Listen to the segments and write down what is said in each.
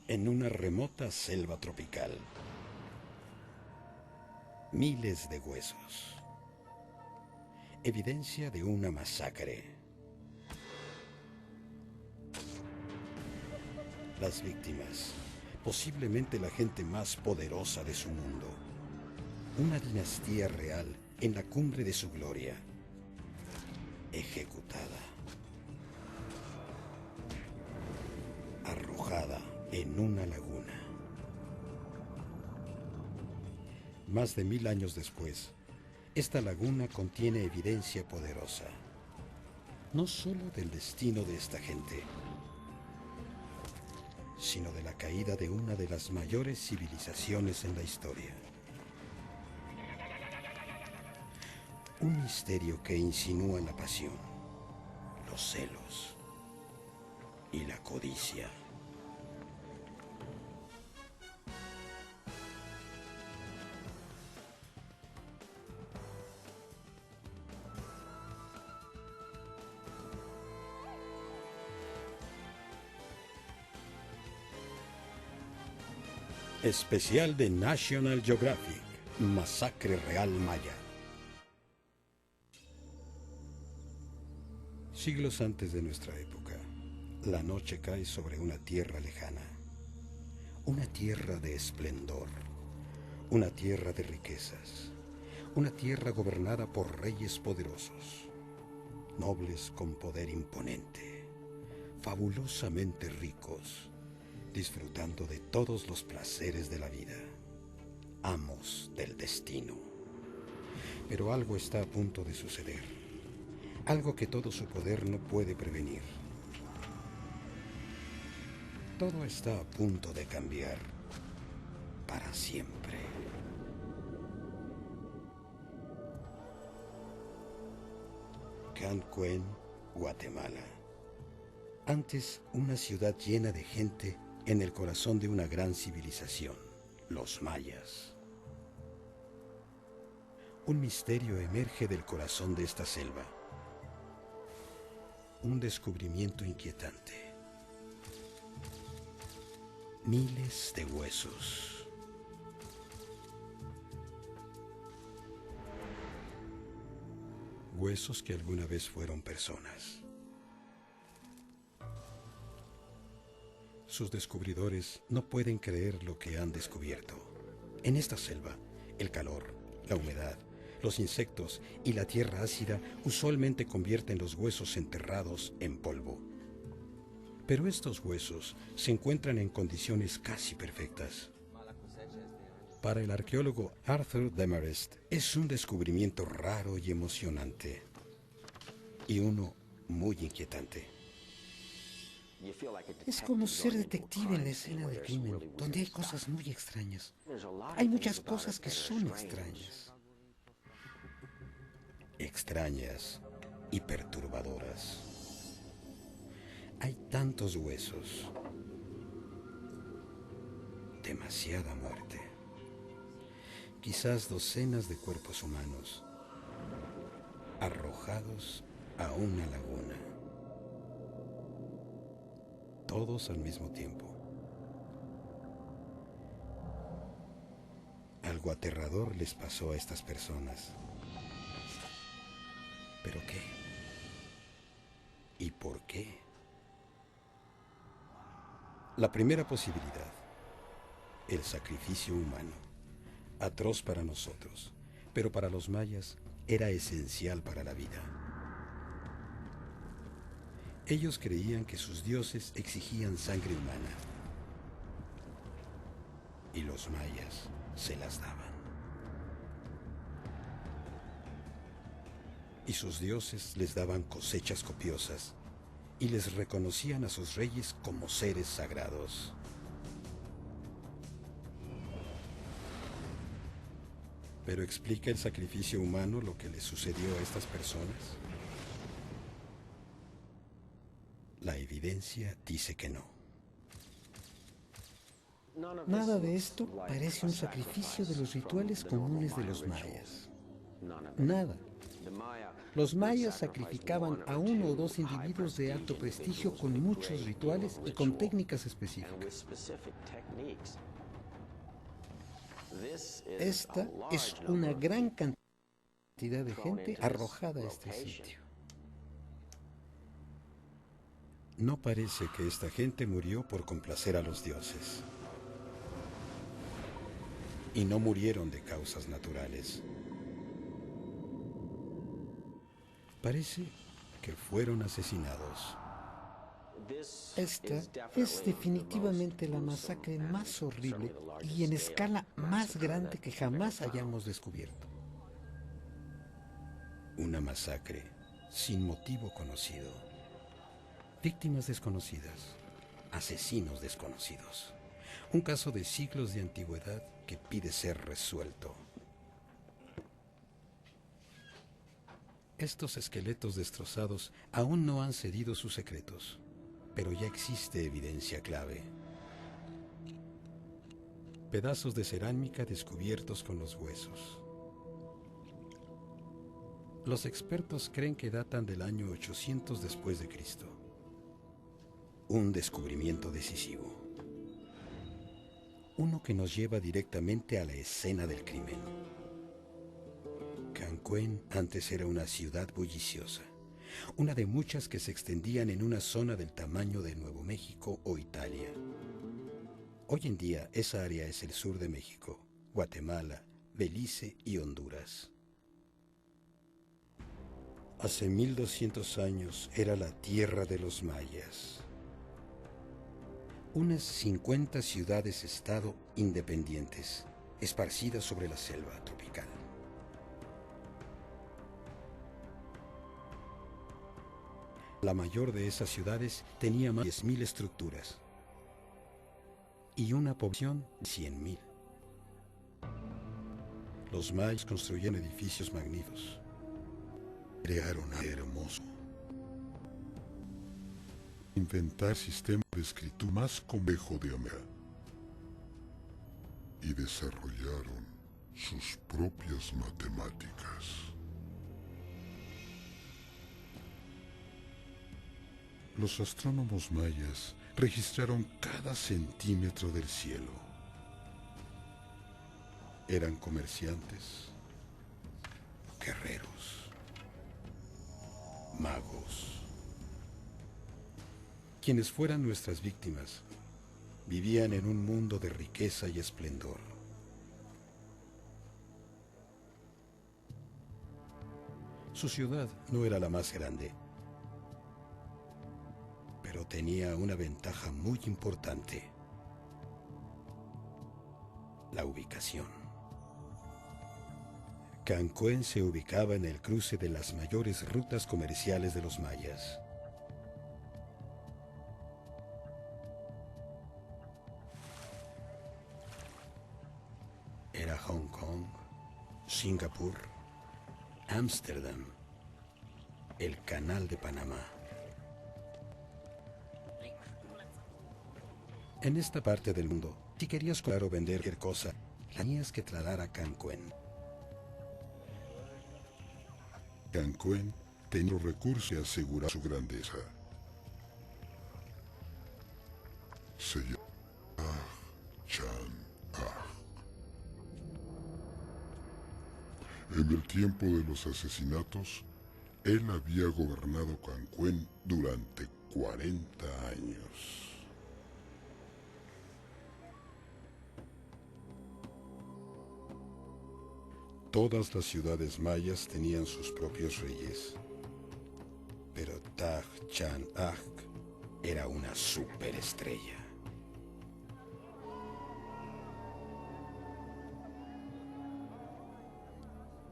en una remota selva tropical. Miles de huesos. Evidencia de una masacre. Las víctimas, posiblemente la gente más poderosa de su mundo. Una dinastía real en la cumbre de su gloria. Ejecutada. Arrojada en una laguna. Más de 1000 años después, esta laguna contiene evidencia poderosa, no solo del destino de esta gente, sino de la caída de una de las mayores civilizaciones en la historia. Un misterio que insinúa la pasión, los celos y la codicia. Especial de National Geographic, Masacre Real Maya. Siglos antes de nuestra época, la noche cae sobre una tierra lejana, una tierra de esplendor, una tierra de riquezas, una tierra gobernada por reyes poderosos, nobles con poder imponente, fabulosamente ricos, disfrutando de todos los placeres de la vida, amos del destino. Pero algo está a punto de suceder, algo que todo su poder no puede prevenir. Todo está a punto de cambiar para siempre. Cancún, Guatemala. Antes una ciudad llena de gente en el corazón de una gran civilización, los mayas. Un misterio emerge del corazón de esta selva. Un descubrimiento inquietante. Miles de huesos. Huesos que alguna vez fueron personas. Sus descubridores no pueden creer lo que han descubierto. En esta selva, el calor, la humedad, los insectos y la tierra ácida usualmente convierten los huesos enterrados en polvo. Pero estos huesos se encuentran en condiciones casi perfectas. Para el arqueólogo Arthur Demarest es un descubrimiento raro y emocionante. Y uno muy inquietante. Es como ser detective en la escena del crimen, donde hay cosas muy extrañas. Hay muchas cosas que son extrañas. Extrañas y perturbadoras. Hay tantos huesos. Demasiada muerte. Quizás docenas de cuerpos humanos arrojados a una laguna. Todos al mismo tiempo. Algo aterrador les pasó a estas personas. ¿Pero qué? ¿Y por qué? La primera posibilidad, el sacrificio humano, atroz para nosotros, pero para los mayas era esencial para la vida. Ellos creían que sus dioses exigían sangre humana y los mayas se las daban. Y sus dioses les daban cosechas copiosas y les reconocían a sus reyes como seres sagrados. ¿Pero explica el sacrificio humano lo que les sucedió a estas personas? La evidencia dice que no. Nada de esto parece un sacrificio de los rituales comunes de los mayas. Nada. Los mayas sacrificaban a uno o dos individuos de alto prestigio con muchos rituales y con técnicas específicas. Esta es una gran cantidad de gente arrojada a este sitio. No parece que esta gente murió por complacer a los dioses. Y no murieron de causas naturales. Parece que fueron asesinados. Esta es definitivamente la masacre más horrible y en escala más grande que jamás hayamos descubierto. Una masacre sin motivo conocido. Víctimas desconocidas. Asesinos desconocidos. Un caso de siglos de antigüedad que pide ser resuelto. Estos esqueletos destrozados aún no han cedido sus secretos, pero ya existe evidencia clave. Pedazos de cerámica descubiertos con los huesos. Los expertos creen que datan del año 800 después de Cristo. Un descubrimiento decisivo. Uno que nos lleva directamente a la escena del crimen. Cancuén antes era una ciudad bulliciosa, una de muchas que se extendían en una zona del tamaño de Nuevo México o Italia. Hoy en día esa área es el sur de México, Guatemala, Belice y Honduras. Hace 1200 años era la tierra de los mayas. Unas 50 ciudades-estado independientes, esparcidas sobre la selva tropical. La mayor de esas ciudades tenía más de 10.000 estructuras y una población de 100.000. Los mayas construyeron edificios magníficos. Crearon algo hermoso. Inventar sistema de escritura más complejo de América. Y desarrollaron sus propias matemáticas. Los astrónomos mayas registraron cada centímetro del cielo. Eran comerciantes, guerreros, magos. Quienes fueran nuestras víctimas, vivían en un mundo de riqueza y esplendor. Su ciudad no era la más grande, pero tenía una ventaja muy importante: la ubicación. Cancuén se ubicaba en el cruce de las mayores rutas comerciales de los mayas. Era Hong Kong, Singapur, Ámsterdam, el Canal de Panamá. En esta parte del mundo, si querías comprar o vender cualquier cosa, tenías que trasladar a Cancuén. Cancuén tenía los recursos y asegurar su grandeza. Se llama Chan-Ah. En el tiempo de los asesinatos, él había gobernado Cancuén durante 40 años. Todas las ciudades mayas tenían sus propios reyes, pero Taj Chan-Aj era una superestrella.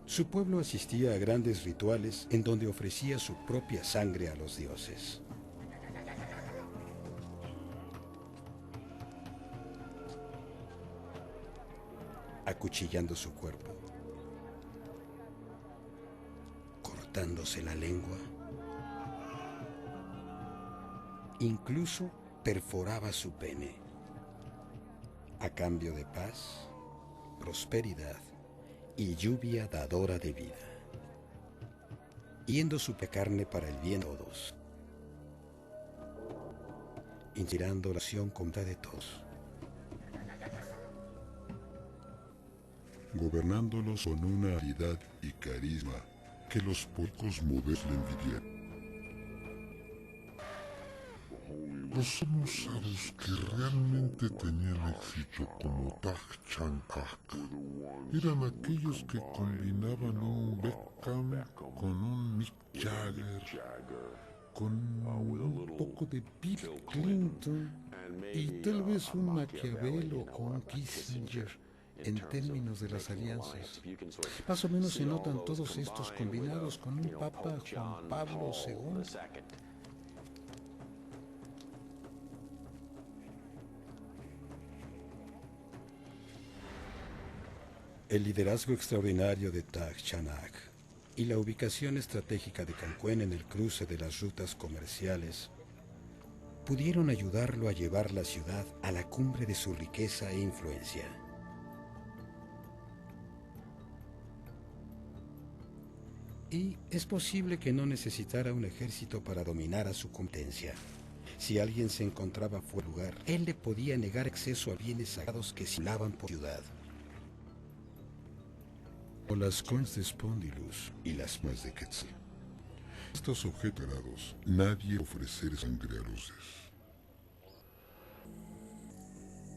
Su pueblo asistía a grandes rituales en donde ofrecía su propia sangre a los dioses. Acuchillando su cuerpo, cortándose la lengua, incluso perforaba su pene, a cambio de paz, prosperidad y lluvia dadora de vida. yendo su carne para el bien de todos, inspirando la acción contra de todos, gobernándolos con una habilidad y carisma que los pocos modernos le envidian. Los seres que realmente tenían éxito como Taj Chankak eran aquellos que combinaban un Beckham con un Mick Jagger, con un poco de Bill Clinton y tal vez un Maquiavelo o un Kissinger en términos de las alianzas. Más o menos se notan todos estos combinados con un Papa Juan Pablo II. El liderazgo extraordinario de Taj Chanak y la ubicación estratégica de Cancún en el cruce de las rutas comerciales pudieron ayudarlo a llevar la ciudad a la cumbre de su riqueza e influencia. Y es posible que no necesitara un ejército para dominar a su competencia. Si alguien se encontraba fuera de lugar, él le podía negar acceso a bienes sagrados que circulaban por ciudad. O las coins de Spondylus y las más de Quetzal. Estos objetos sagrados, nadie ofrecer sangre a los dioses.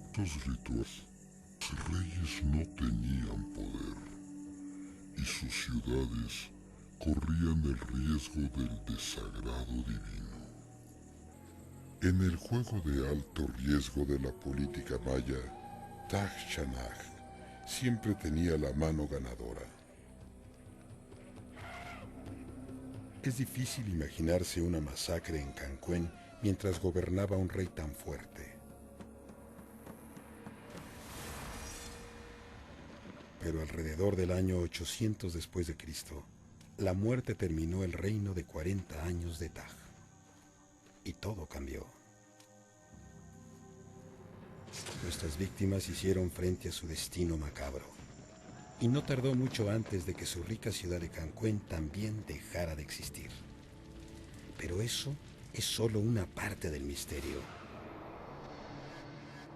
Estos rituales, los reyes no tenían poder y sus ciudades corrían el riesgo del desagrado divino. En el juego de alto riesgo de la política maya, Taj Chanak siempre tenía la mano ganadora. Es difícil imaginarse una masacre en Cancún mientras gobernaba un rey tan fuerte. Pero alrededor del año 800 después de Cristo, la muerte terminó el reino de 40 años de Taj. Y todo cambió. Nuestras víctimas hicieron frente a su destino macabro. Y no tardó mucho antes de que su rica ciudad de Cancún también dejara de existir. Pero eso es solo una parte del misterio.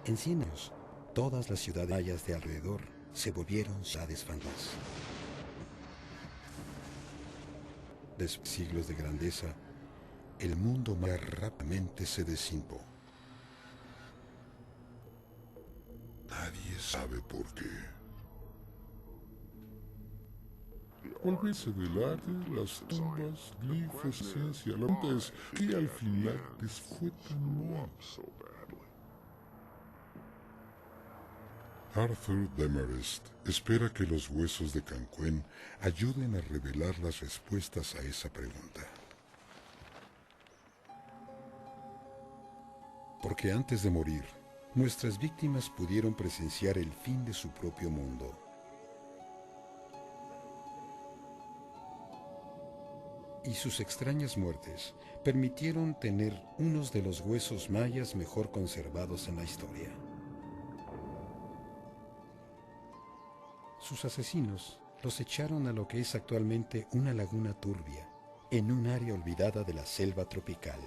En 100 años, todas las ciudades mayas de alrededor se volvieron ciudades fantasmas. Después de siglos de grandeza, el mundo maya rápidamente se desintegró. Nadie sabe por qué. Olvídense del arte, las tumbas, glifos, ciencia. La pregunta es, ¿qué al final les fue tan mal? Arthur Demarest espera que los huesos de Cancún ayuden a revelar las respuestas a esa pregunta. Porque antes de morir, nuestras víctimas pudieron presenciar el fin de su propio mundo. Y sus extrañas muertes permitieron tener unos de los huesos mayas mejor conservados en la historia. Sus asesinos los echaron a lo que es actualmente una laguna turbia, en un área olvidada de la selva tropical.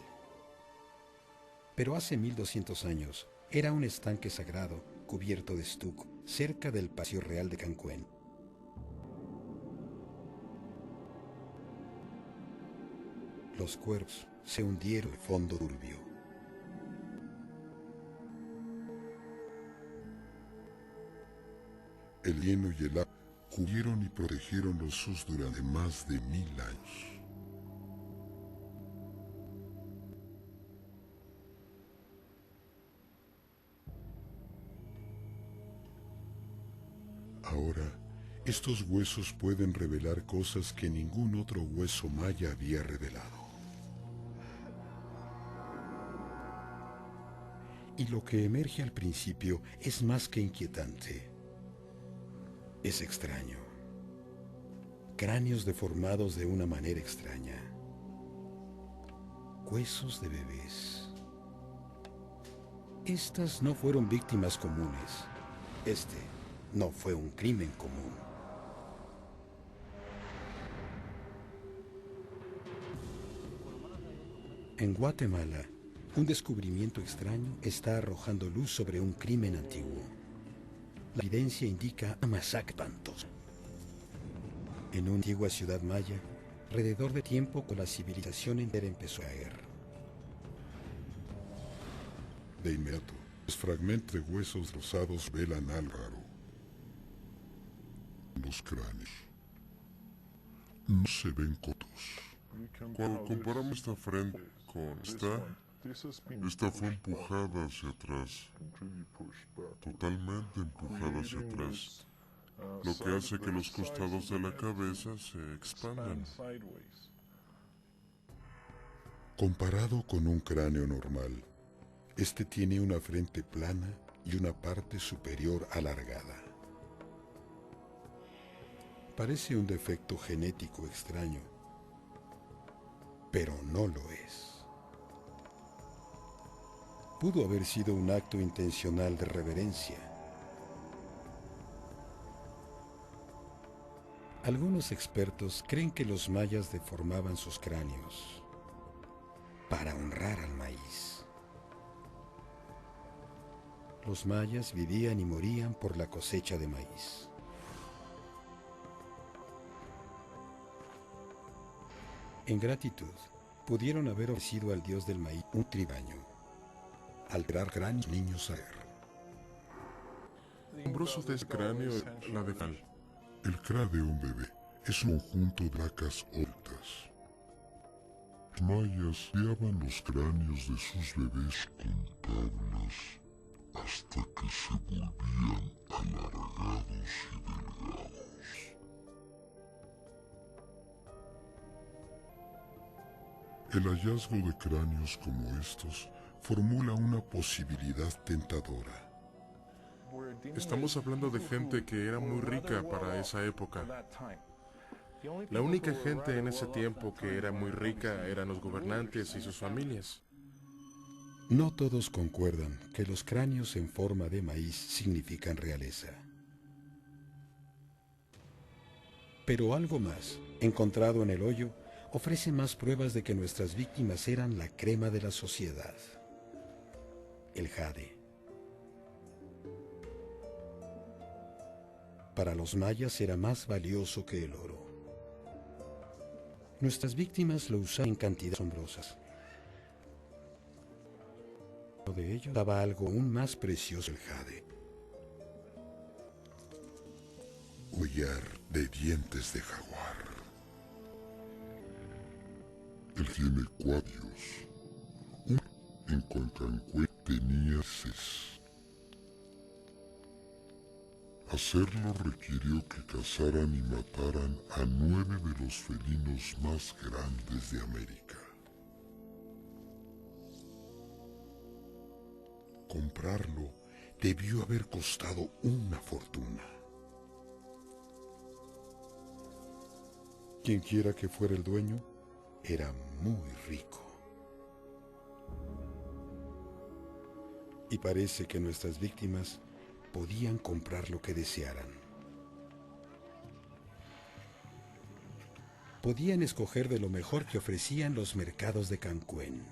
Pero hace 1200 años, era un estanque sagrado cubierto de estuco cerca del Palacio Real de Cancún. Los cuerpos se hundieron en el fondo turbio. El hielo y el agua cubrieron y protegieron los sus durante más de 1000 años. Ahora, estos huesos pueden revelar cosas que ningún otro hueso maya había revelado. Y lo que emerge al principio es más que inquietante. Es extraño. Cráneos deformados de una manera extraña. Huesos de bebés. Estas no fueron víctimas comunes. Este no fue un crimen común. En Guatemala, un descubrimiento extraño está arrojando luz sobre un crimen antiguo. La evidencia indica a masacre espantosa. En una antigua ciudad maya, alrededor de tiempo con la civilización entera empezó a caer. De inmediato, los fragmentos de huesos rosados velan algo raro. Los cráneos no se ven cortos. Cuando comparamos esta frente con esta fue empujada hacia atrás, totalmente empujada hacia atrás, lo que hace que los costados de la cabeza se expandan. Comparado con un cráneo normal, este tiene una frente plana y una parte superior alargada. Parece un defecto genético extraño, pero no lo es. Pudo haber sido un acto intencional de reverencia. Algunos expertos creen que los mayas deformaban sus cráneos para honrar al maíz. Los mayas vivían y morían por la cosecha de maíz. En gratitud, pudieron haber ofrecido al dios del maíz un tribaño, alterar cráneos niños a ver. Asombroso de ese cráneo, la de Fal. El cráneo de un bebé es un conjunto de placas altas. Los mayas guiaban los cráneos de sus bebés con tablas hasta que se volvían alargados y delgados. El hallazgo de cráneos como estos formula una posibilidad tentadora. Estamos hablando de gente que era muy rica para esa época. La única gente en ese tiempo que era muy rica eran los gobernantes y sus familias. No todos concuerdan que los cráneos en forma de maíz significan realeza. Pero algo más, encontrado en el hoyo, ofrece más pruebas de que nuestras víctimas eran la crema de la sociedad. El jade. Para los mayas era más valioso que el oro. Nuestras víctimas lo usaban en cantidades asombrosas. De ello daba algo aún más precioso, el jade. Collar de dientes de jaguar. Él tiene cuadrios. En Coacancue tenía 6. Hacerlo requirió que cazaran y mataran a 9 de los felinos más grandes de América. Comprarlo debió haber costado una fortuna. Quien quiera que fuera el dueño, era muy rico. Y parece que nuestras víctimas podían comprar lo que desearan. Podían escoger de lo mejor que ofrecían los mercados de Cancún.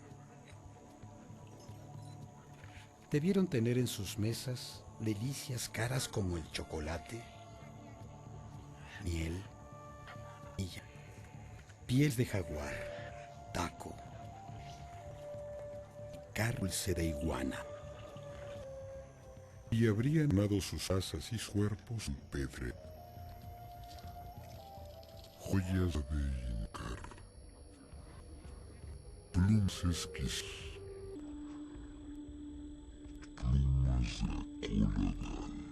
Debieron tener en sus mesas delicias caras como el chocolate, miel, piel de jaguar, taco, carne dulce de iguana. Y habrían armado sus asas y sus cuerpos en pedre. Joyas de Incar, plumas esquís, plumas de la cola de ave.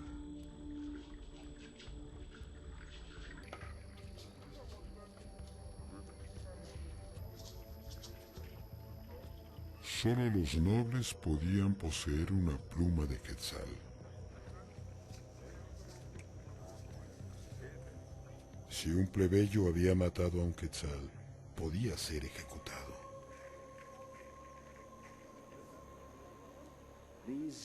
Solo los nobles podían poseer una pluma de quetzal. Si un plebeyo había matado a un quetzal, podía ser ejecutado.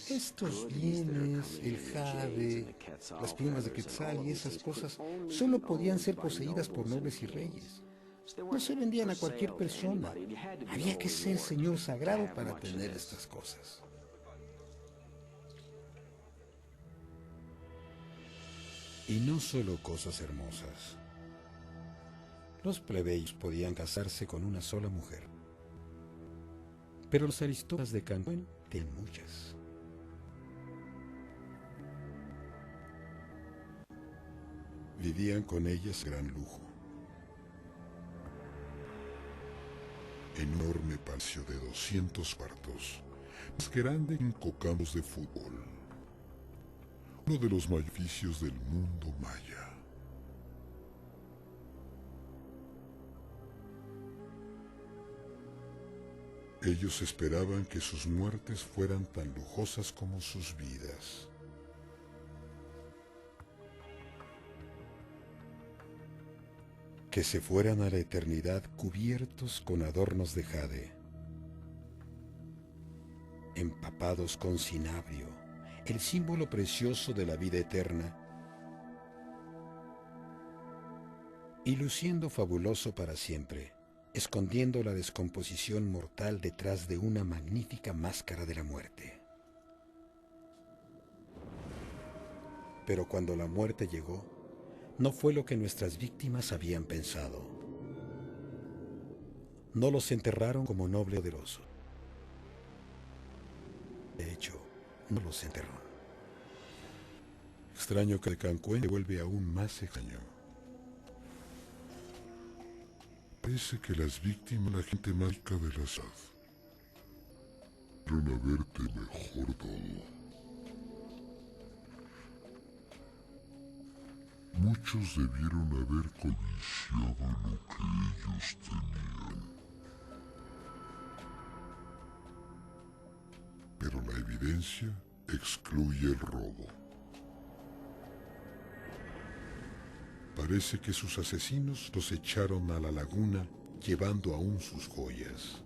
Estos bienes, el jade, las plumas de quetzal y esas cosas, solo podían ser poseídas por nobles y reyes. No se vendían a cualquier persona. Había que ser señor sagrado para tener estas cosas. Y no solo cosas hermosas. Los plebeyos podían casarse con una sola mujer. Pero los aristócratas de Cancún tenían muchas. Vivían con ellas gran lujo. Enorme palacio de 200 cuartos, más grande que 5 campos de fútbol. Uno de los magnificios del mundo maya. Ellos esperaban que sus muertes fueran tan lujosas como sus vidas. Que se fueran a la eternidad cubiertos con adornos de jade, empapados con cinabrio, el símbolo precioso de la vida eterna, y luciendo fabuloso para siempre, escondiendo la descomposición mortal detrás de una magnífica máscara de la muerte. Pero cuando la muerte llegó, no fue lo que nuestras víctimas habían pensado. No los enterraron como noble y poderoso. De hecho, no los enterró. Extraño que Cancún se vuelve aún más extraño. Parece que las víctimas, la gente más rica de la ciudad, fueron a verte mejor todo. Muchos debieron haber codiciado lo que ellos tenían. Pero la evidencia excluye el robo. Parece que sus asesinos los echaron a la laguna llevando aún sus joyas.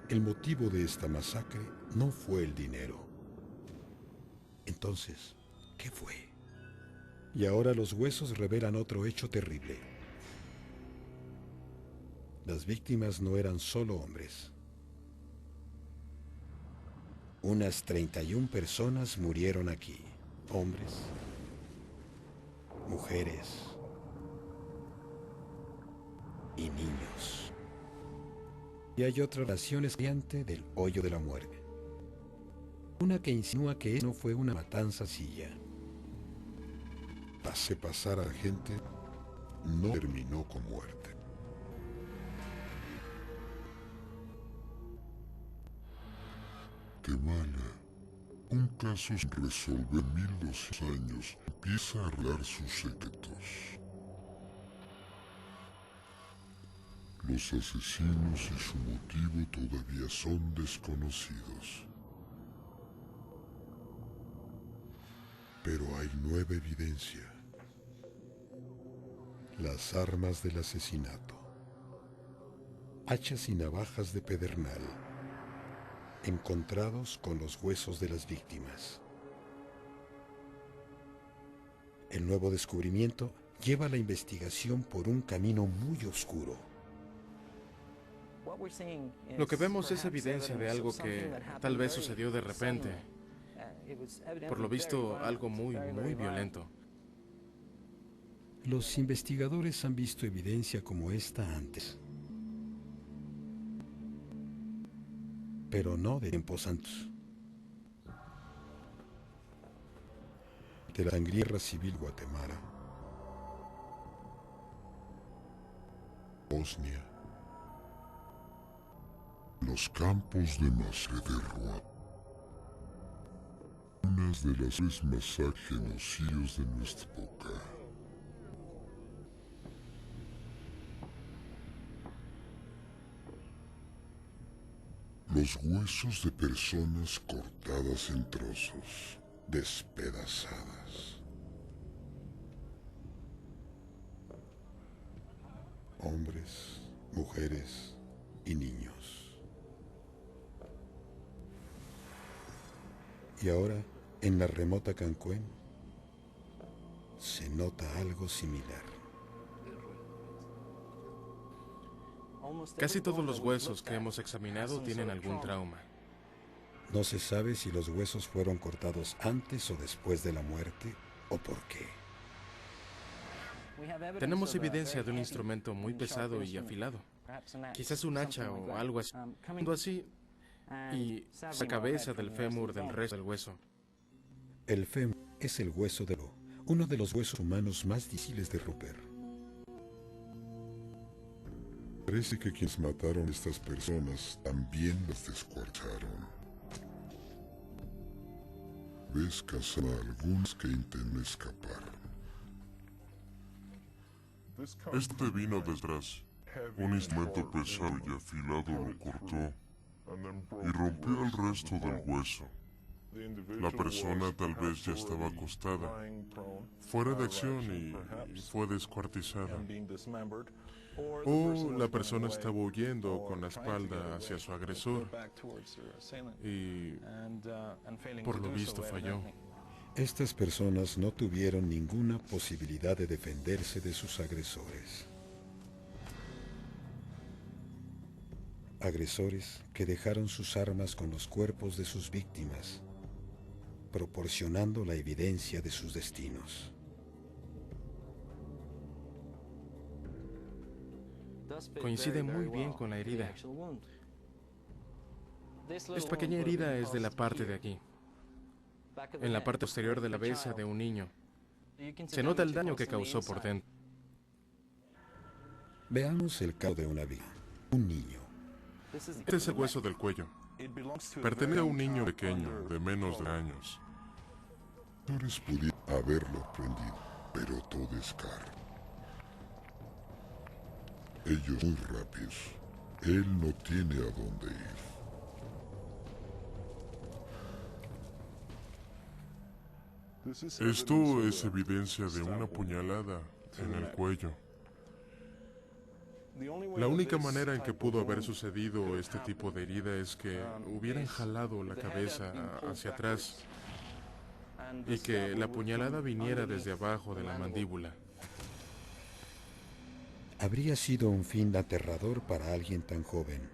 El motivo de esta masacre no fue el dinero. Entonces, ¿qué fue? Y ahora los huesos revelan otro hecho terrible. Las víctimas no eran solo hombres. Unas 31 personas murieron aquí. Hombres, mujeres y niños. Y hay otra relación escalante del hoyo de la muerte. Una que insinúa que no fue una matanza sencilla. Hace pasar a la gente, no terminó con muerte. Guatemala, un caso sin resolver 1200 años, empieza a arreglar sus secretos. Los asesinos y su motivo todavía son desconocidos. Pero hay nueva evidencia. Las armas del asesinato. Hachas y navajas de pedernal, encontrados con los huesos de las víctimas. El nuevo descubrimiento lleva la investigación por un camino muy oscuro. Lo que vemos es evidencia de algo que tal vez sucedió de repente. Por lo visto, algo muy violento. Los investigadores han visto evidencia como esta antes, pero no de tiempos santos. De la sangrienta guerra civil Guatemala, Bosnia, los campos de masacre de Ruanda, unas de las peores masacres genocidios de nuestra época. Los huesos de personas cortadas en trozos, despedazadas. Hombres, mujeres y niños. Y ahora, en la remota Cancún, se nota algo similar. Casi todos los huesos que hemos examinado tienen algún trauma. No se sabe si los huesos fueron cortados antes o después de la muerte o por qué. Tenemos evidencia de un instrumento muy pesado y afilado. Quizás un hacha o algo así, y la cabeza del fémur del resto del hueso. El fémur es el hueso de uno de los huesos humanos más difíciles de romper. Parece que quienes mataron a estas personas también las descuartizaron. Ves cazar a algunos que intentan escapar. Este vino detrás. Un instrumento pesado y afilado lo cortó y rompió el resto del hueso. La persona tal vez ya estaba acostada, fuera de acción y fue descuartizada. O la persona estaba huyendo con la espalda hacia su agresor y por lo visto falló. Estas personas no tuvieron ninguna posibilidad de defenderse de sus agresores. Agresores que dejaron sus armas con los cuerpos de sus víctimas, proporcionando la evidencia de sus destinos. Coincide muy bien con la herida. Esta pequeña herida es de la parte de aquí, en la parte posterior de la cabeza de un niño. Se nota el daño que causó por dentro. Veamos el caso de una víctima, un niño. Este es el hueso del cuello. Pertenece a un niño pequeño, de menos de años. Los pudieron haberlo prendido, pero todo es caro. Ellos muy rápidos. Él no tiene a dónde ir. Esto es evidencia de una puñalada en el cuello. La única manera en que pudo haber sucedido este tipo de herida es que hubieran jalado la cabeza hacia atrás y que la puñalada viniera desde abajo de la mandíbula. Habría sido un fin aterrador para alguien tan joven.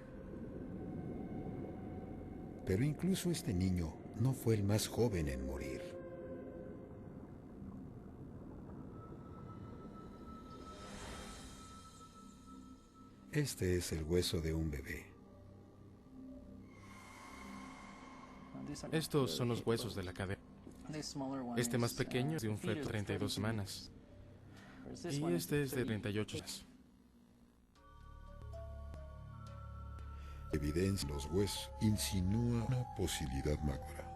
Pero incluso este niño no fue el más joven en morir. Este es el hueso de un bebé. Estos son los huesos de la cadera. Este más pequeño es de un feto de 32 semanas. Y este es de 38 semanas. Evidencia en los huesos insinúa una posibilidad macabra.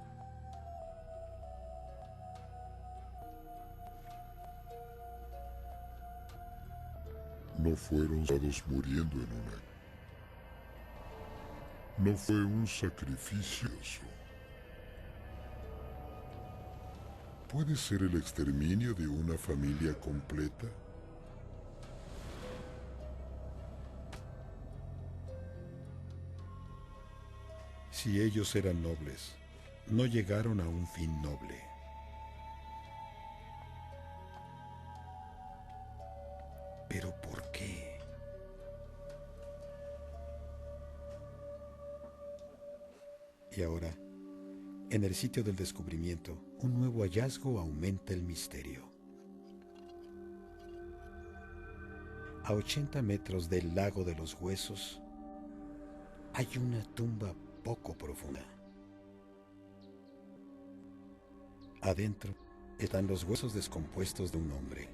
No fueron todos muriendo en una. No fue un sacrificio. ¿Puede ser el exterminio de una familia completa? Si ellos eran nobles, no llegaron a un fin noble. ¿Pero por qué? Y ahora, en el sitio del descubrimiento, un nuevo hallazgo aumenta el misterio. A 80 metros del lago de los huesos, hay una tumba poco profunda. Adentro están los huesos descompuestos de un hombre.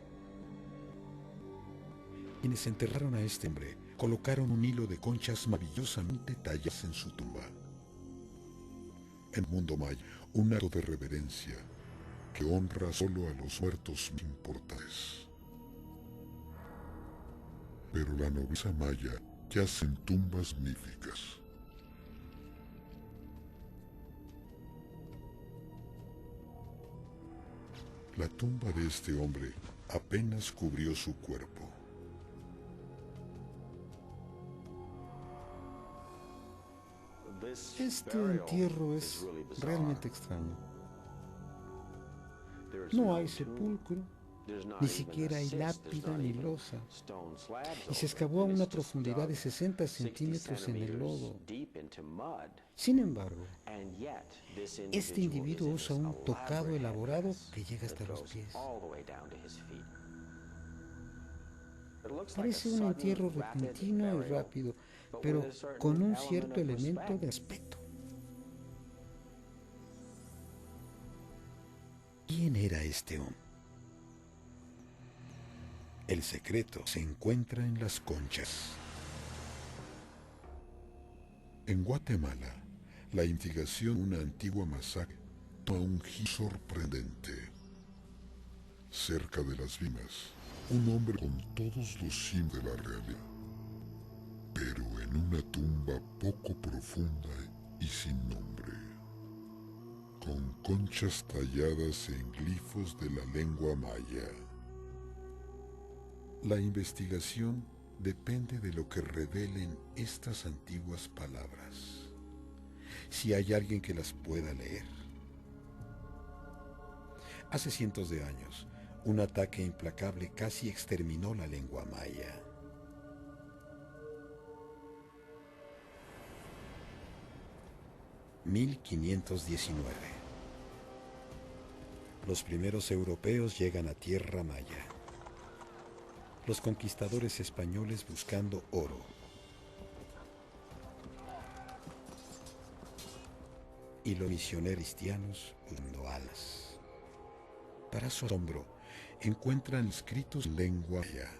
Quienes enterraron a este hombre colocaron un hilo de conchas maravillosamente talladas en su tumba. En el mundo maya, un acto de reverencia que honra solo a los muertos importantes. Pero la nobleza maya yace en tumbas magníficas. La tumba de este hombre apenas cubrió su cuerpo. Este entierro es realmente extraño. No hay sepulcro, Ni siquiera hay lápida ni losa. Y se excavó a una profundidad de 60 centímetros en el lodo. Sin embargo, este individuo usa un tocado elaborado que llega hasta los pies. Parece un entierro repentino y rápido, pero con un cierto elemento de respeto. ¿Quién era este hombre? El secreto se encuentra en las conchas. En Guatemala, la investigación de una antigua masacre toma un giro sorprendente. Cerca de las víctimas, un hombre con todos los símbolos de la realidad, pero en una tumba poco profunda y sin nombre, con conchas talladas en glifos de la lengua maya. La investigación depende de lo que revelen estas antiguas palabras, si hay alguien que las pueda leer. Hace cientos de años, un ataque implacable casi exterminó la lengua maya. (1519) Los primeros europeos llegan a tierra maya. Los conquistadores españoles buscando oro. Y los misioneros cristianos buscando alas. Para su asombro, encuentran escritos en lengua maya.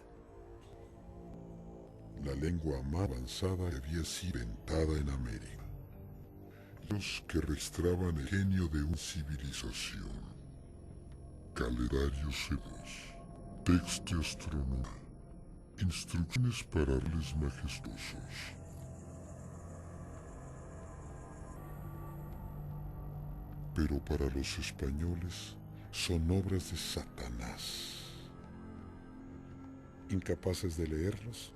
La lengua más avanzada que había sido inventada en América. Los que registraban el genio de una civilización. Calendarios hebreos, texto de astronomía, instrucciones para reyes majestuosos. Pero para los españoles son obras de Satanás. Incapaces de leerlos,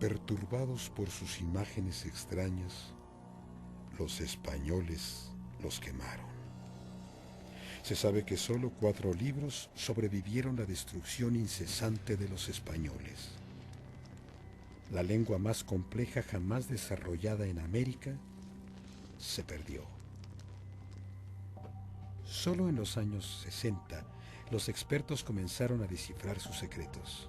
perturbados por sus imágenes extrañas, los españoles los quemaron. Se sabe que solo 4 libros sobrevivieron la destrucción incesante de los españoles. La lengua más compleja jamás desarrollada en América se perdió. Solo en los años 60, los expertos comenzaron a descifrar sus secretos.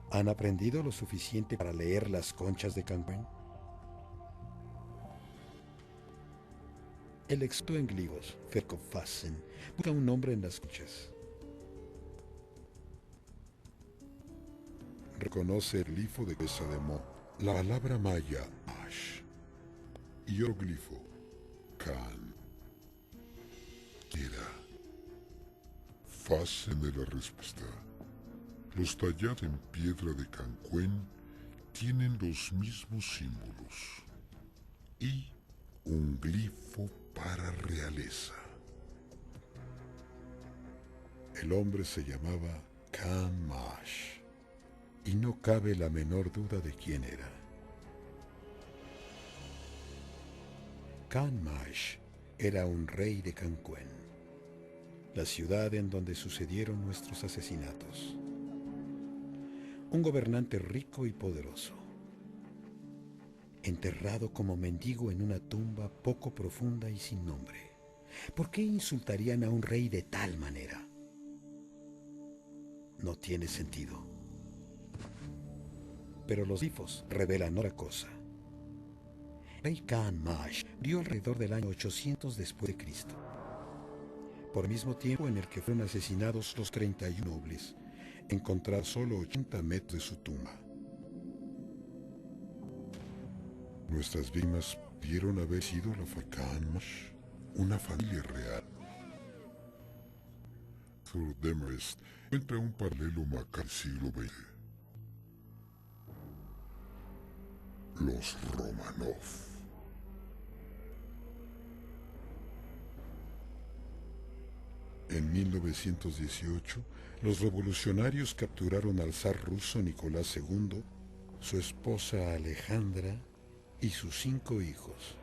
¿Han aprendido lo suficiente para leer las conchas de Cancún? El experto en glifos, Verkopfhasen, busca un nombre en las conchas. Reconoce el glifo de cabeza de mo, la palabra maya, ash, y el glifo, can. Era. Fasen de la respuesta. Los tallados en piedra de Cancún tienen los mismos símbolos. Y un glifo para realeza. El hombre se llamaba Khan Mash, y no cabe la menor duda de quién era. Khan Mash era un rey de Cancún, la ciudad en donde sucedieron nuestros asesinatos. Un gobernante rico y poderoso, enterrado como mendigo en una tumba poco profunda y sin nombre. ¿Por qué insultarían a un rey de tal manera? No tiene sentido. Pero los glifos revelan otra cosa. El rey Khan Mash murió alrededor del año 800 después de Cristo, por el mismo tiempo en el que fueron asesinados los 31 nobles, encontrados solo 80 metros de su tumba. Nuestras víctimas pudieron haber sido la familia Khan Mash, una familia real. Arthur Demarest encuentra un paralelo macabro del siglo XX. Los Romanov. En 1918, los revolucionarios capturaron al zar ruso Nicolás II, su esposa Alejandra y sus 5 hijos,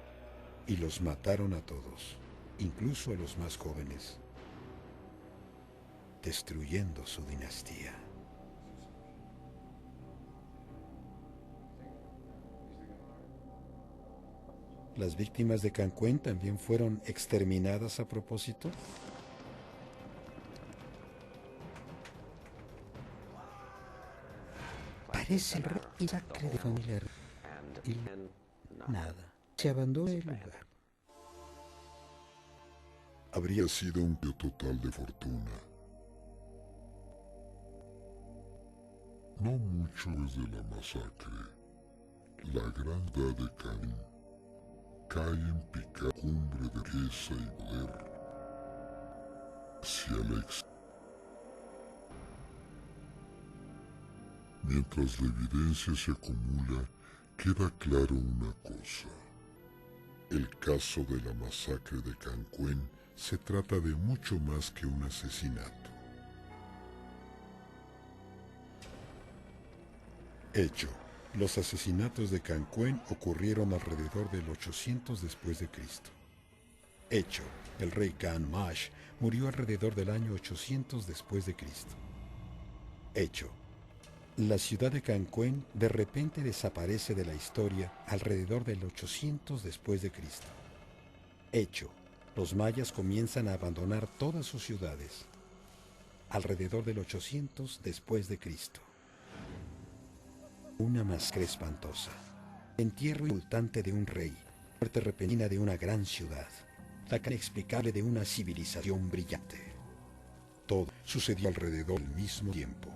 y los mataron a todos. incluso a los más jóvenes, destruyendo su dinastía. ¿Las víctimas de Cancún también fueron exterminadas a propósito? Parece el masacre de familia y nada. Se abandonó el lugar. Habría sido un cambio total de fortuna. No mucho desde la masacre, la gran ciudad de Cancún cae en picada cumbre de riqueza y poder hacia la Mientras la evidencia se acumula, queda claro una cosa. El caso de la masacre de Cancún se trata de mucho más que un asesinato. Hecho. Los asesinatos de Cancún ocurrieron alrededor del 800 después de Cristo. Hecho. El rey Khan Mash murió alrededor del año 800 después de Cristo. Hecho. La ciudad de Cancún de repente desaparece de la historia alrededor del 800 después de Cristo. Hecho. Los mayas comienzan a abandonar todas sus ciudades alrededor del 800 después de Cristo. Una masacre espantosa. Entierro insultante de un rey. Muerte repentina de una gran ciudad. La caída inexplicable de una civilización brillante. Todo sucedió alrededor del mismo tiempo.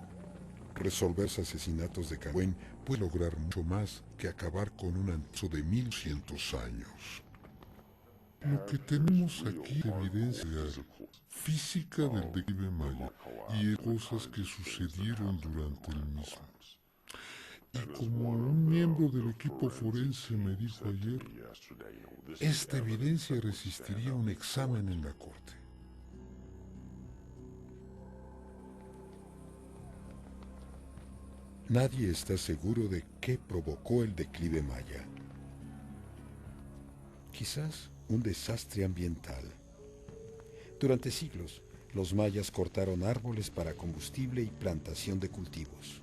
Resolver los asesinatos de Cancún puede lograr mucho más que acabar con un antepaso de 1100 años. Lo que tenemos aquí es evidencia física del declive maya y de cosas que sucedieron durante el mismo. Y como un miembro del equipo forense me dijo ayer, esta evidencia resistiría un examen en la corte. Nadie está seguro de qué provocó el declive maya. Quizás un desastre ambiental. Durante siglos, los mayas cortaron árboles para combustible y plantación de cultivos.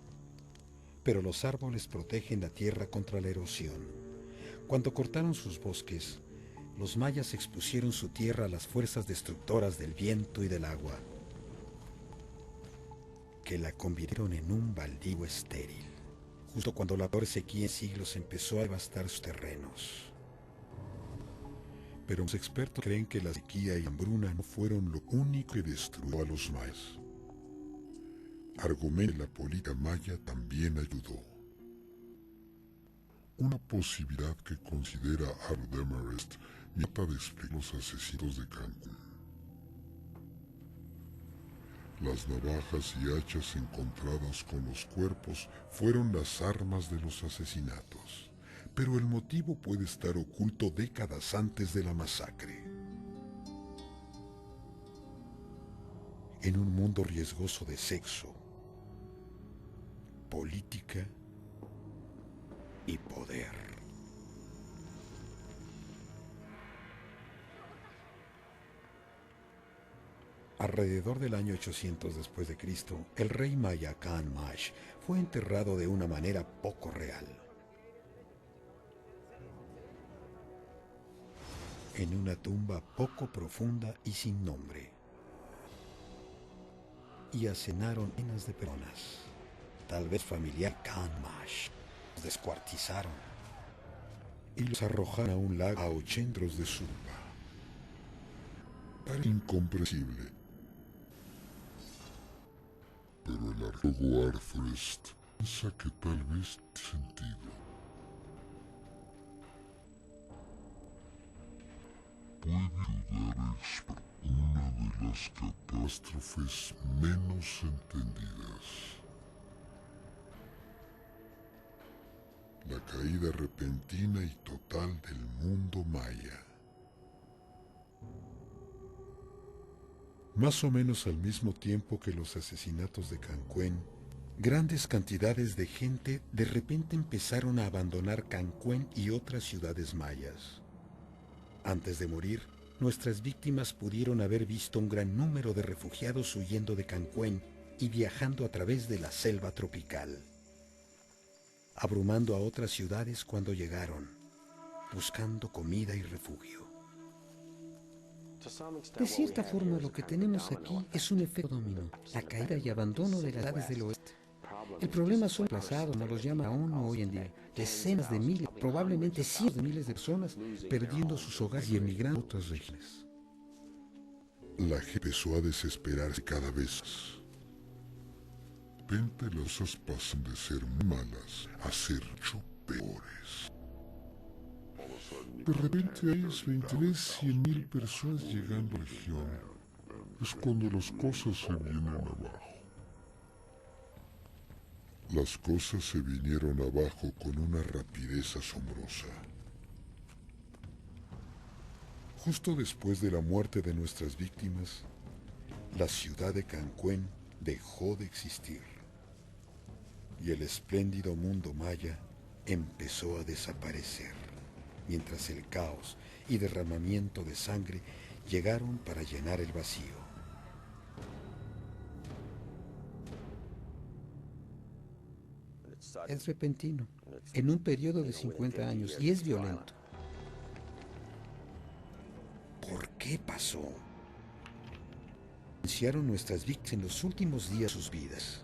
Pero los árboles protegen la tierra contra la erosión. Cuando cortaron sus bosques, los mayas expusieron su tierra a las fuerzas destructoras del viento y del agua, que la convirtieron en un baldío estéril, justo cuando la peor sequía en siglos empezó a devastar sus terrenos. Pero los expertos creen que la sequía y hambruna no fueron lo único que destruyó a los mayas. Argumenta que la política maya también ayudó. Una posibilidad que considera Harold Demarest trata de explicar los asesinatos de Cancún. Las navajas y hachas encontradas con los cuerpos fueron las armas de los asesinatos, pero el motivo puede estar oculto décadas antes de la masacre. En un mundo riesgoso de sexo, política y poder. Alrededor del año 800 después de Cristo, el rey maya Khan Mash fue enterrado de una manera poco real. En una tumba poco profunda y sin nombre. Y acenaron llenas de personas. Tal vez familiar Khan Mash. Los descuartizaron y los arrojaron a un lago a 80 metros de su tumba. Parece incomprensible. Pero el arqueólogo Arthur Est piensa que tal vez tiene sentido. Puede ayudar a explicar una de las catástrofes menos entendidas. La caída repentina y total del mundo maya. Más o menos al mismo tiempo que los asesinatos de Cancún, grandes cantidades de gente de repente empezaron a abandonar Cancún y otras ciudades mayas. Antes de morir, nuestras víctimas pudieron haber visto un gran número de refugiados huyendo de Cancún y viajando a través de la selva tropical, abrumando a otras ciudades cuando llegaron, buscando comida y refugio. De cierta forma, lo que tenemos aquí es un efecto dominó, la caída y abandono de las ciudades del oeste. El problema son desplazados, como los llama uno hoy en día, decenas de miles, probablemente cientos de miles de personas perdiendo sus hogares y emigrando a otras regiones. La gente empezó a desesperarse cada vez más. De repente las cosas pasan de ser muy malas a ser mucho peores. De repente hay 23.000 personas llegando a la región. Es cuando las cosas se vienen abajo. Las cosas se vinieron abajo con una rapidez asombrosa. Justo después de la muerte de nuestras víctimas, la ciudad de Cancún dejó de existir y el espléndido mundo maya empezó a desaparecer, mientras el caos y derramamiento de sangre llegaron para llenar el vacío. Es repentino, en un periodo de 50 años, y es violento. ¿Por qué pasó? Iniciaron nuestras víctimas en los últimos días de sus vidas.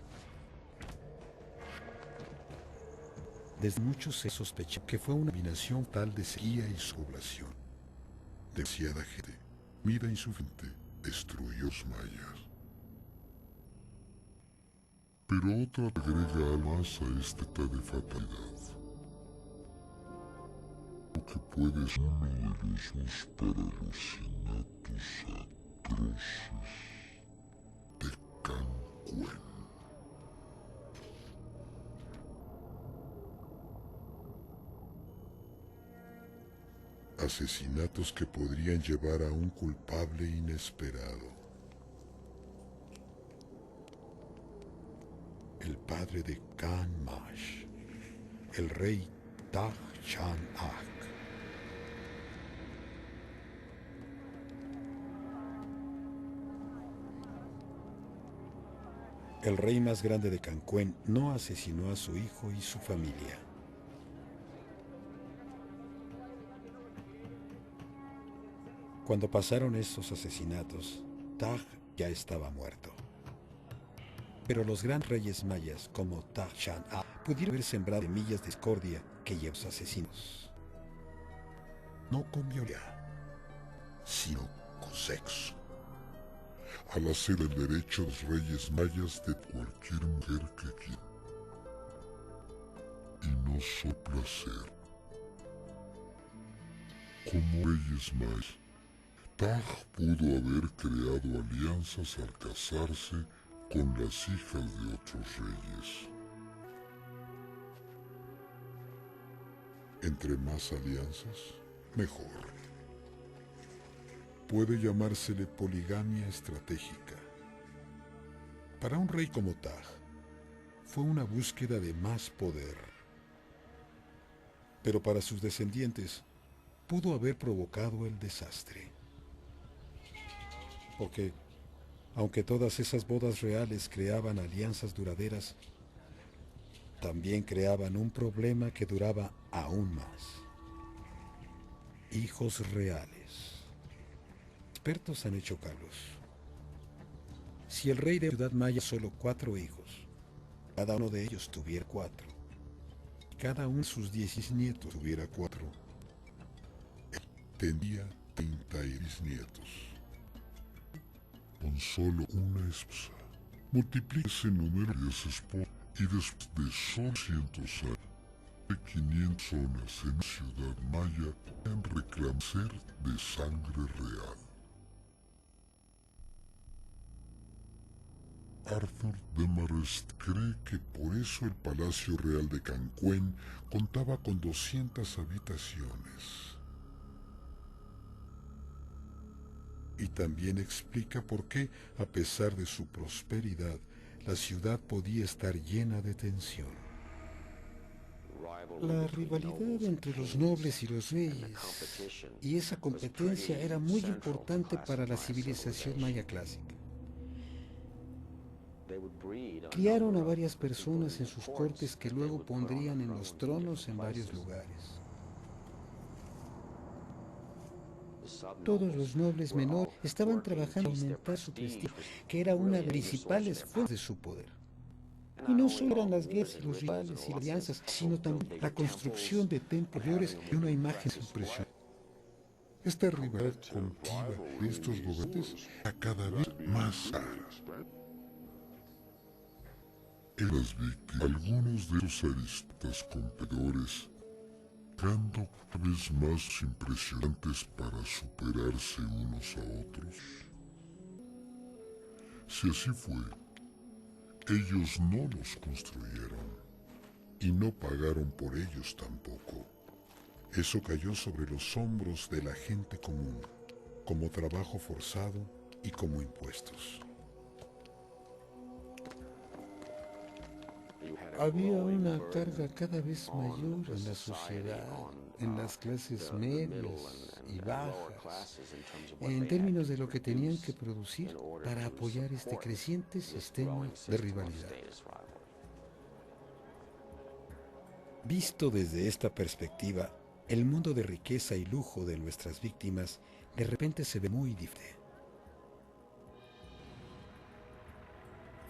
Desde muchos se sospechó que fue una combinación tal de sequía y su población. Demasiada gente, comida insuficiente, destruyó los mayas. Pero otra agrega algo más a este tipo de fatalidad. Lo que puede ser uno de los más para los asesinatos atroces de Cancún. Asesinatos que podrían llevar a un culpable inesperado. El padre de Khan Mash, el rey Taj Chan-ak. El rey más grande de Cancún no asesinó a su hijo y su familia. Cuando pasaron estos asesinatos, Taj ya estaba muerto. Pero los grandes reyes mayas, como Taj Chan-ak, pudieron haber sembrado semillas de discordia que llevó a los asesinos. No con violencia, sino con sexo. Al hacer el derecho de los reyes mayas de cualquier mujer que quiera. Y no solo placer. Como reyes mayas, Taj pudo haber creado alianzas al casarse con las hijas de otros reyes. Entre más alianzas, mejor. Puede llamársele poligamia estratégica. Para un rey como Taj, fue una búsqueda de más poder. Pero para sus descendientes, pudo haber provocado el desastre. Porque, aunque todas esas bodas reales creaban alianzas duraderas, también creaban un problema que duraba aún más. Hijos reales. Expertos han hecho cálculos. Si el rey de la ciudad maya solo 4 hijos, cada uno de ellos tuviera 4, cada uno de sus 16 nietos tuviera 4, tendría 36 nietos. Con solo una esposa. Multiplica ese número de esposas y después de solo 200 años, de 500 zonas en la ciudad maya pueden reclamar ser de sangre real. Arthur Demarest cree que por eso el Palacio Real de Cancún contaba con 200 habitaciones. Y también explica por qué, a pesar de su prosperidad, la ciudad podía estar llena de tensión. La rivalidad entre los nobles y los reyes, y esa competencia era muy importante para la civilización maya clásica. Criaron a varias personas en sus cortes que luego pondrían en los tronos en varios lugares. Todos los nobles menores estaban trabajando en aumentar su prestigio, que era una de las principales fuentes de su poder. Y no solo eran las guerras y los rivales y las alianzas, sino también la construcción de templos mayores y una imagen impresionante. Esta rivalidad continua de estos gobernantes a cada vez más clara. En las víctimas, algunos de esos aristócratas competidores, creando cada vez más impresionantes para superarse unos a otros. Si así fue, ellos no los construyeron y no pagaron por ellos tampoco. Eso cayó sobre los hombros de la gente común, como trabajo forzado y como impuestos. Había una carga cada vez mayor en la sociedad, en las clases medias y bajas, en términos de lo que tenían que producir para apoyar este creciente sistema de rivalidad. Visto desde esta perspectiva, el mundo de riqueza y lujo de nuestras víctimas de repente se ve muy diferente.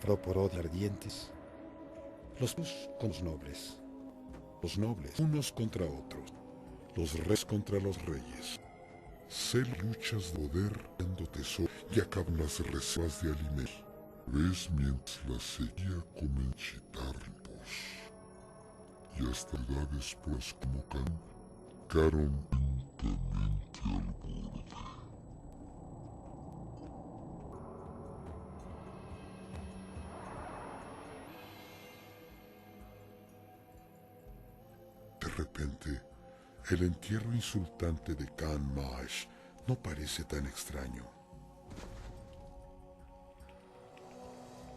Froporó de ardientes, los con los nobles unos contra otros, los reyes contra los reyes. Ser luchas de poder dando tesoro y acaban las reservas de alimentos. Ves mientras la sequía comienza a tiempos y hasta edades pues como quedaron lentamente al borde. De repente, el entierro insultante de Khan Mash no parece tan extraño.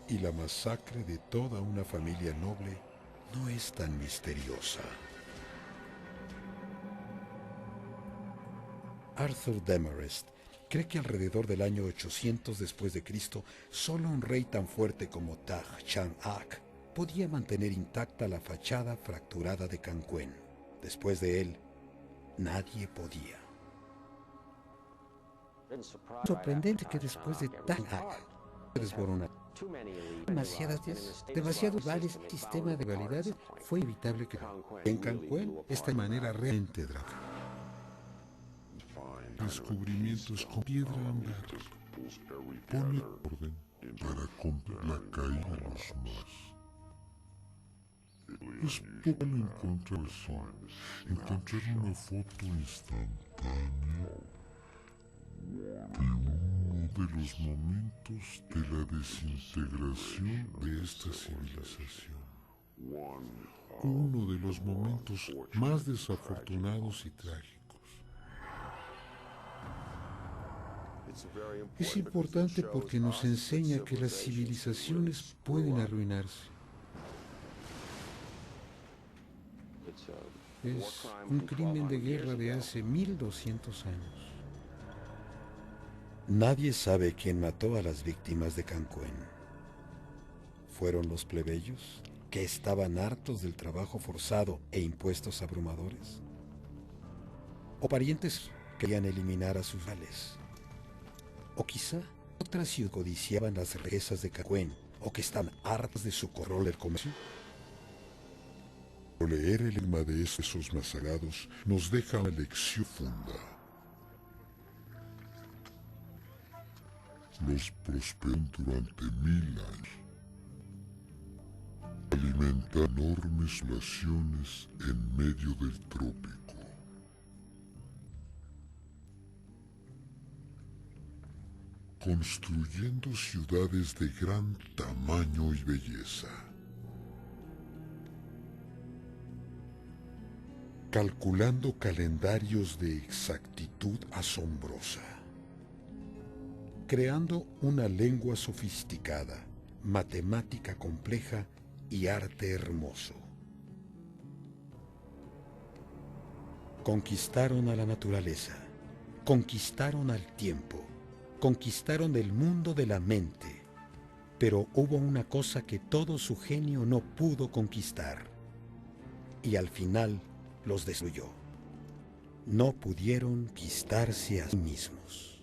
Y la masacre de toda una familia noble no es tan misteriosa. Arthur Demarest cree que alrededor del año 800 después de Cristo, solo un rey tan fuerte como Taj Chang-ak podía mantener intacta la fachada fracturada de Cancuén. Después de él, nadie podía. Sorprendente que después de Chang-ak se desmoronara. Demasiados rivales, sistema de rivalidades, fue inevitable que en Cancuén esta manera realmente dramática. Descubrimientos con piedra ámbar. Pone orden para cumplir la caída de los más. Es poco encontrar una foto instantánea de uno de los momentos de la desintegración de esta civilización. Uno de los momentos más desafortunados y trágicos. Es importante porque nos enseña que las civilizaciones pueden arruinarse. Es un crimen de guerra de hace 1200 años. Nadie sabe quién mató a las víctimas de Cancuén. ¿Fueron los plebeyos, que estaban hartos del trabajo forzado e impuestos abrumadores? ¿O parientes que querían eliminar a sus rivales? ¿O quizá otras ciudades codiciaban las riquezas de Cancuén o que están hartas de su control del comercio? Leer el lema de esos masacrados nos deja una lección funda. Los prosperan durante 1000 años. Alimentan enormes poblaciones en medio del trópico. Construyendo ciudades de gran tamaño y belleza. Calculando calendarios de exactitud asombrosa. Creando una lengua sofisticada, matemática compleja y arte hermoso. Conquistaron a la naturaleza, conquistaron al tiempo, conquistaron el mundo de la mente, pero hubo una cosa que todo su genio no pudo conquistar, y al final los destruyó. No pudieron conquistarse a sí mismos.